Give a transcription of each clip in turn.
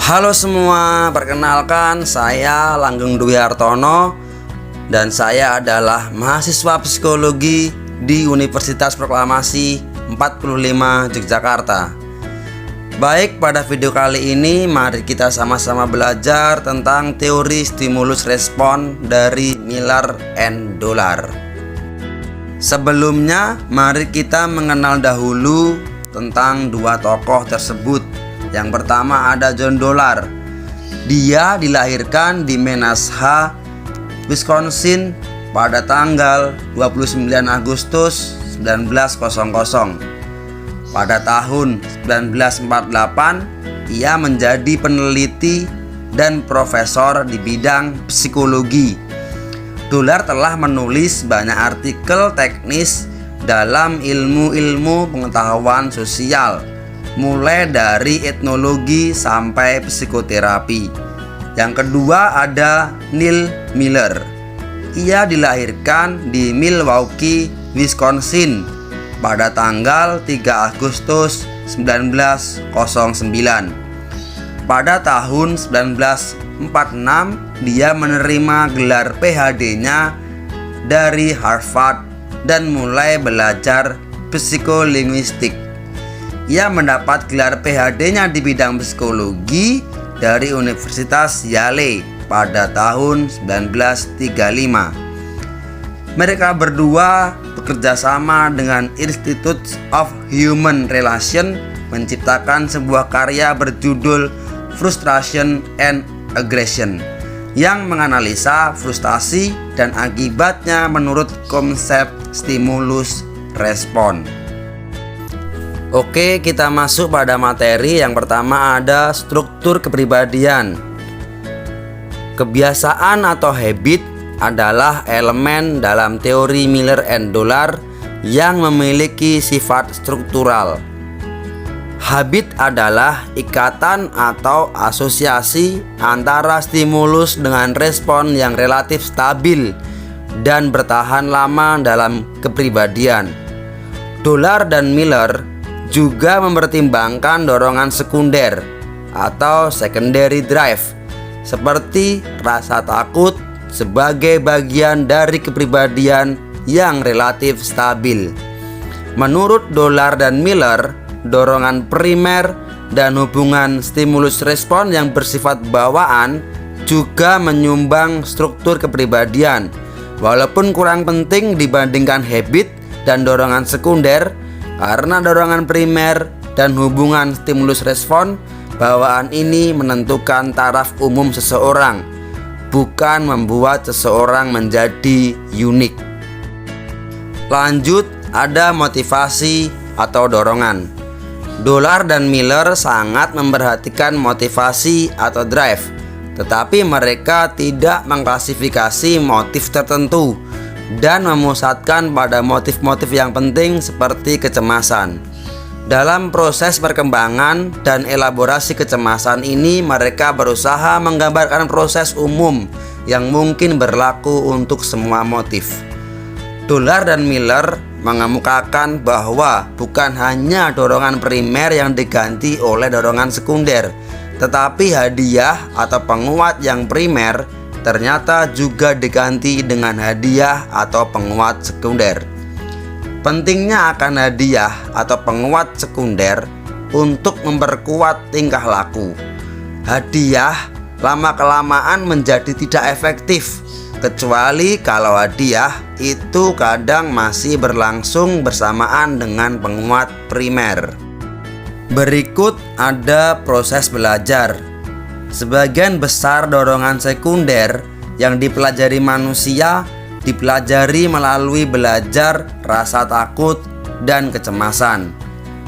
Halo semua, perkenalkan saya Langgeng Dwi Hartono dan saya adalah mahasiswa psikologi di Universitas Proklamasi 45 Yogyakarta. Baik, pada video kali ini mari kita sama-sama belajar tentang teori stimulus respon dari Miller and Dollar. Sebelumnya, mari kita mengenal dahulu tentang dua tokoh tersebut. Yang pertama ada John Dollar. Dia dilahirkan di Menasha, Wisconsin pada tanggal 29 Agustus 1900. Pada tahun 1948, ia menjadi peneliti dan profesor di bidang psikologi. Dollar telah menulis banyak artikel teknis dalam ilmu-ilmu pengetahuan sosial, mulai dari etnologi sampai psikoterapi. Yang kedua ada Neil Miller. Ia dilahirkan di Milwaukee, Wisconsin pada tanggal 3 Agustus 1909. Pada tahun 1946 dia menerima gelar PhD-nya dari Harvard dan mulai belajar psikolinguistik. Ia mendapat gelar PhD-nya di bidang psikologi dari Universitas Yale pada tahun 1935. Mereka berdua bekerja sama dengan Institute of Human Relations menciptakan sebuah karya berjudul Frustration and Aggression yang menganalisa frustasi dan akibatnya menurut konsep stimulus respon. Oke, kita masuk pada materi. Yang pertama ada struktur kepribadian. Kebiasaan atau habit adalah elemen dalam teori Miller and Dollar yang memiliki sifat struktural. Habit adalah ikatan atau asosiasi antara stimulus dengan respon yang relatif stabil dan bertahan lama dalam kepribadian. Dollar dan Miller juga mempertimbangkan dorongan sekunder atau secondary drive seperti rasa takut sebagai bagian dari kepribadian yang relatif stabil. Menurut Dollar dan Miller, dorongan primer dan hubungan stimulus respon yang bersifat bawaan juga menyumbang struktur kepribadian, walaupun kurang penting dibandingkan habit dan dorongan sekunder, karena dorongan primer dan hubungan stimulus respon bawaan ini menentukan taraf umum seseorang, bukan membuat seseorang menjadi unik. Lanjut, ada motivasi atau dorongan. Dollar dan Miller sangat memperhatikan motivasi atau drive, tetapi mereka tidak mengklasifikasi motif tertentu dan memusatkan pada motif-motif yang penting seperti kecemasan. Dalam proses perkembangan dan elaborasi kecemasan ini, mereka berusaha menggambarkan proses umum yang mungkin berlaku untuk semua motif. Dollar dan Miller mengemukakan bahwa bukan hanya dorongan primer yang diganti oleh dorongan sekunder, tetapi hadiah atau penguat yang primer ternyata juga diganti dengan hadiah atau penguat sekunder. Pentingnya akan hadiah atau penguat sekunder untuk memperkuat tingkah laku. Hadiah lama-kelamaan menjadi tidak efektif, kecuali kalau hadiah itu kadang masih berlangsung bersamaan dengan penguat primer. Berikut ada proses belajar. Sebagian besar dorongan sekunder yang dipelajari manusia dipelajari melalui belajar rasa takut dan kecemasan.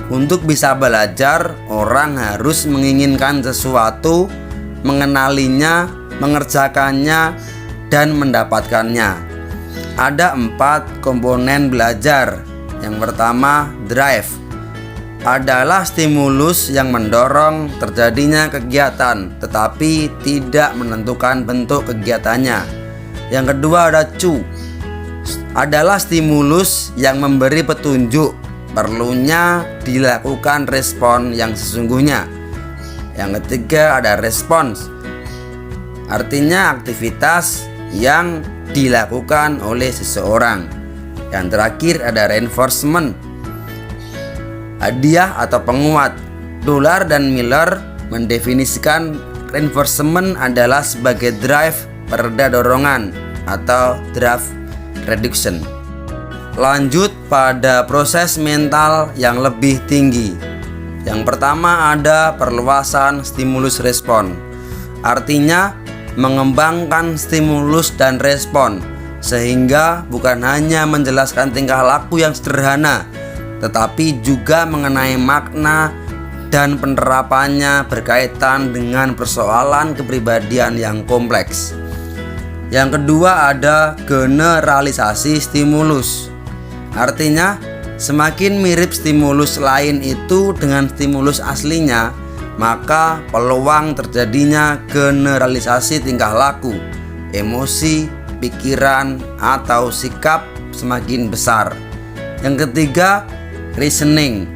Untuk bisa belajar, orang harus menginginkan sesuatu, mengenalinya, mengerjakannya, dan mendapatkannya. Ada 4 komponen belajar. Yang pertama, drive adalah stimulus yang mendorong terjadinya kegiatan tetapi tidak menentukan bentuk kegiatannya. Yang kedua ada cue, adalah stimulus yang memberi petunjuk perlunya dilakukan respon yang sesungguhnya. Yang ketiga ada respons, artinya aktivitas yang dilakukan oleh seseorang. Yang terakhir ada reinforcement, hadiah atau penguat. Dolar dan Miller mendefinisikan reinforcement adalah sebagai drive pereda dorongan atau drive reduction. Lanjut pada proses mental yang lebih tinggi. Yang pertama ada perluasan stimulus respon, artinya mengembangkan stimulus dan respon sehingga bukan hanya menjelaskan tingkah laku yang sederhana, tetapi juga mengenai makna dan penerapannya berkaitan dengan persoalan kepribadian yang kompleks. Yang kedua ada generalisasi stimulus, artinya semakin mirip stimulus lain itu dengan stimulus aslinya, maka peluang terjadinya generalisasi tingkah laku, emosi, pikiran, atau sikap semakin besar. Yang ketiga, reasoning.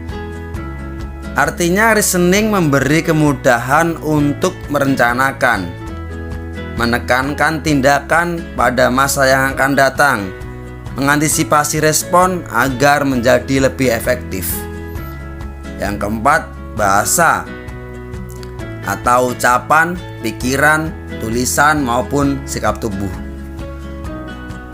Artinya reasoning memberi kemudahan untuk merencanakan, menekankan tindakan pada masa yang akan datang, mengantisipasi respon agar menjadi lebih efektif. Yang keempat, bahasa atau ucapan, pikiran, tulisan maupun sikap tubuh.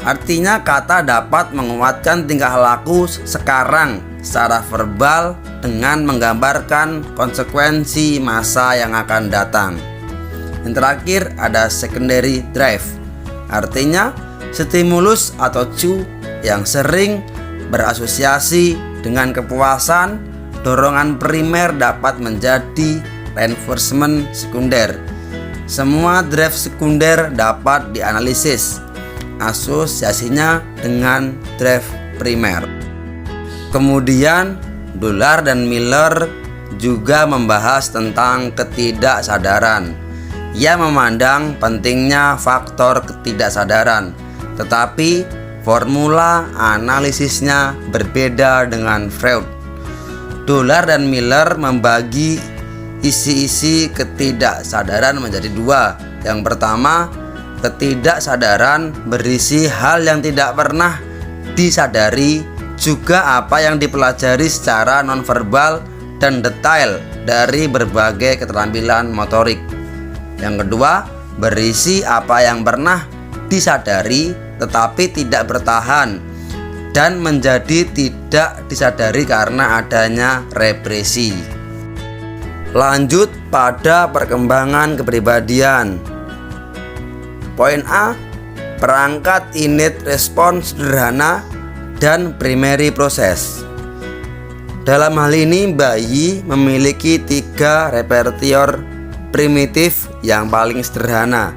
Artinya kata dapat menguatkan tingkah laku sekarang secara verbal dengan menggambarkan konsekuensi masa yang akan datang. Yang terakhir ada secondary drive, artinya stimulus atau cue yang sering berasosiasi dengan kepuasan. Dorongan primer dapat menjadi reinforcement sekunder. Semua drive sekunder dapat dianalisis asosiasinya dengan drive primer. Kemudian Dolar dan Miller juga membahas tentang ketidaksadaran. Ia memandang pentingnya faktor ketidaksadaran, tetapi formula analisisnya berbeda dengan Freud. Dolar dan Miller membagi isi-isi ketidaksadaran menjadi dua. Yang pertama, ketidaksadaran berisi hal yang tidak pernah disadari, juga apa yang dipelajari secara nonverbal dan detail dari berbagai keterampilan motorik. Yang kedua, berisi apa yang pernah disadari tetapi tidak bertahan dan menjadi tidak disadari karena adanya represi. Lanjut pada perkembangan kepribadian. Poin A, perangkat innate respons sederhana dan primary proses. Dalam hal ini bayi memiliki 3 repertoire primitif yang paling sederhana.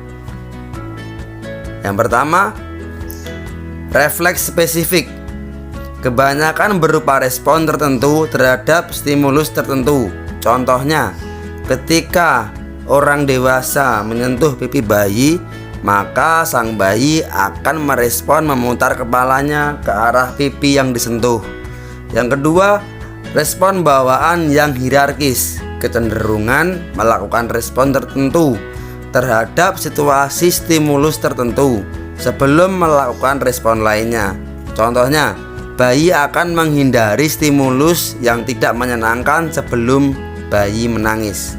Yang pertama, refleks spesifik. Kebanyakan berupa respon tertentu terhadap stimulus tertentu. Contohnya, ketika orang dewasa menyentuh pipi bayi, maka sang bayi akan merespon memutar kepalanya ke arah pipi yang disentuh. Yang kedua, respon bawaan yang hierarkis, kecenderungan melakukan respon tertentu terhadap situasi stimulus tertentu sebelum melakukan respon lainnya. Contohnya, bayi akan menghindari stimulus yang tidak menyenangkan sebelum bayi menangis.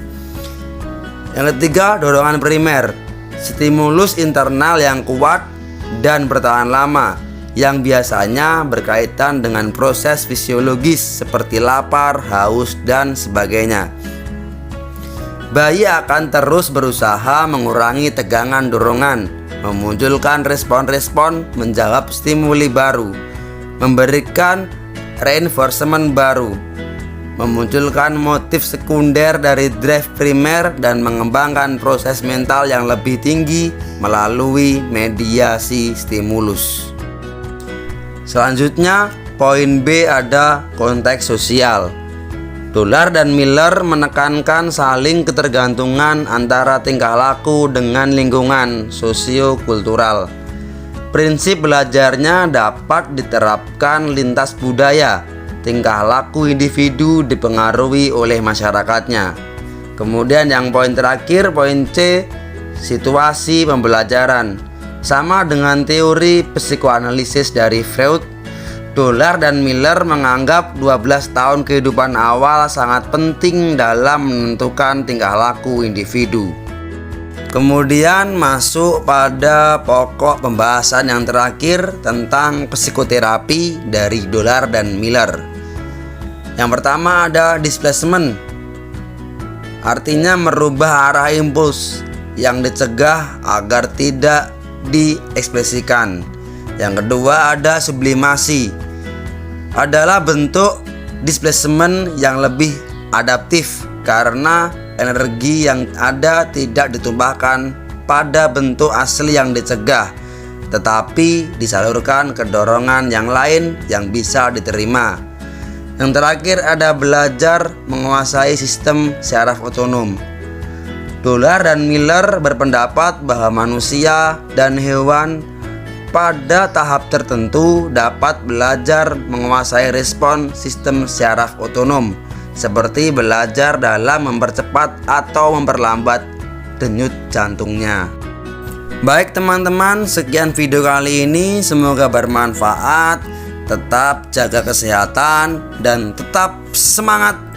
Yang ketiga, dorongan primer, stimulus internal yang kuat dan bertahan lama, yang biasanya berkaitan dengan proses fisiologis seperti lapar, haus, dan sebagainya. Bayi akan terus berusaha mengurangi tegangan dorongan, memunculkan respon-respon, menjawab stimuli baru, memberikan reinforcement baru, memunculkan motif sekunder dari drive primer, dan mengembangkan proses mental yang lebih tinggi melalui mediasi stimulus. Selanjutnya, poin B ada konteks sosial. Dolar dan Miller menekankan saling ketergantungan antara tingkah laku dengan lingkungan sosiokultural. Prinsip belajarnya dapat diterapkan lintas budaya. Tingkah laku individu dipengaruhi oleh masyarakatnya. Kemudian yang poin terakhir, poin C, situasi pembelajaran. Sama dengan teori psikoanalisis dari Freud, Dollar dan Miller menganggap 12 tahun kehidupan awal sangat penting dalam menentukan tingkah laku individu. Kemudian masuk pada pokok pembahasan yang terakhir tentang psikoterapi dari Dollar dan Miller. Yang pertama ada displacement, artinya merubah arah impuls yang dicegah agar tidak diekspresikan. Yang kedua ada sublimasi, adalah bentuk displacement yang lebih adaptif karena energi yang ada tidak ditumpahkan pada bentuk asli yang dicegah, tetapi disalurkan ke dorongan yang lain yang bisa diterima. Yang terakhir ada belajar menguasai sistem syaraf otonom. Dollar dan Miller berpendapat bahwa manusia dan hewan pada tahap tertentu dapat belajar menguasai respon sistem syaraf otonom, seperti belajar dalam mempercepat atau memperlambat denyut jantungnya. Baik teman-teman, sekian video kali ini, semoga bermanfaat. Tetap jaga kesehatan dan tetap semangat.